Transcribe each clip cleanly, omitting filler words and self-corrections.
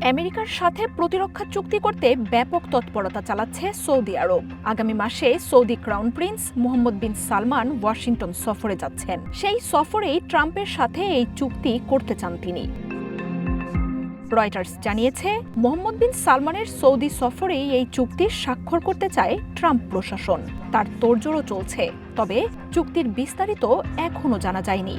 আমেরিকার সাথে প্রতিরক্ষা চুক্তি করতে ব্যাপক তৎপরতা চালাচ্ছে সৌদি আরব। আগামী মাসে সৌদি ক্রাউন প্রিন্স মোহাম্মদ বিন সালমান ওয়াশিংটন সফরে যাচ্ছেন। সেই সফরেই ট্রাম্পের সাথে এই চুক্তি করতে চান তিনি। রয়টার্স জানিয়েছে, মোহাম্মদ বিন সালমানের সৌদি সফরেই এই চুক্তি স্বাক্ষর করতে চায় ট্রাম্প প্রশাসন। তার তোড়জোড়ও চলছে, তবে চুক্তির বিস্তারিত এখনও জানা যায়নি।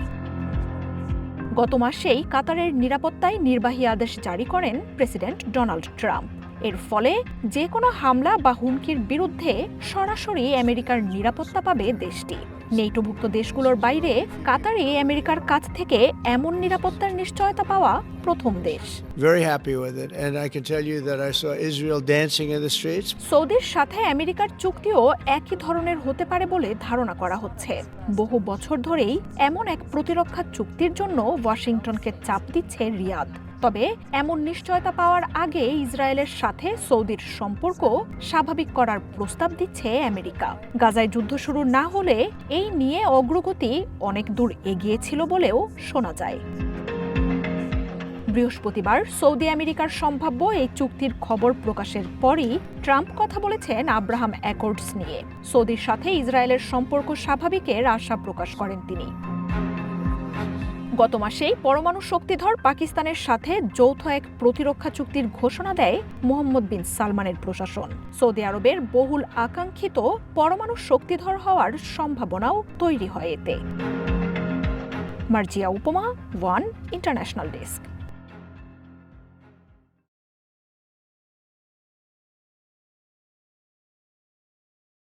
গত মাসেই কাতারের নিরাপত্তায় নির্বাহী আদেশ জারি করেন প্রেসিডেন্ট ডোনাল্ড ট্রাম্প। এর ফলে যে কোনো হামলা বা হুমকির বিরুদ্ধে সরাসরি আমেরিকার নিরাপত্তা পাবে দেশটি। নেটোভুক্ত দেশগুলোর বাইরে কাতারে আমেরিকার কাছ থেকে এমন নিরাপত্তার নিশ্চয়তা পাওয়া প্রথম দেশ। Very happy with it, and I can tell you that I saw Israel dancing in the streets. সৌদির সাথে আমেরিকার চুক্তিও একই ধরনের হতে পারে বলে ধারণা করা হচ্ছে। বহু বছর ধরেই এমন এক প্রতিরক্ষা চুক্তির জন্য ওয়াশিংটনকে চাপ দিচ্ছে রিয়াদ। তবে এমন নিশ্চয়তা পাওয়ার আগে ইসরায়েলের সাথে সৌদির সম্পর্ক স্বাভাবিক করার প্রস্তাব দিচ্ছে আমেরিকা। গাজায় যুদ্ধ শুরু না হলে এই নিয়ে অগ্রগতি অনেক দূর এগিয়েছিল বলেও শোনা যায়। বৃহস্পতিবার সৌদি আমেরিকার সম্ভাব্য এই চুক্তির খবর প্রকাশের পরই ট্রাম্প কথা বলেছেন আব্রাহাম অ্যাকর্ডস নিয়ে। সৌদির সাথে ইসরায়েলের সম্পর্ক স্বাভাবিকের আশা প্রকাশ করেন তিনি। গত মাসেই পরমাণু শক্তিধর পাকিস্তানের সাথে যৌথ এক প্রতিরক্ষা চুক্তির ঘোষণা দেয় মোহাম্মদ বিন সালমানের প্রশাসন। সৌদি আরবের বহুল আকাঙ্ক্ষিত পরমাণু শক্তিধর হওয়ার সম্ভাবনাও তৈরি হয় এতে। মার্জিয়া উপমা, ওয়ান ইন্টারন্যাশনাল ডেস্ক।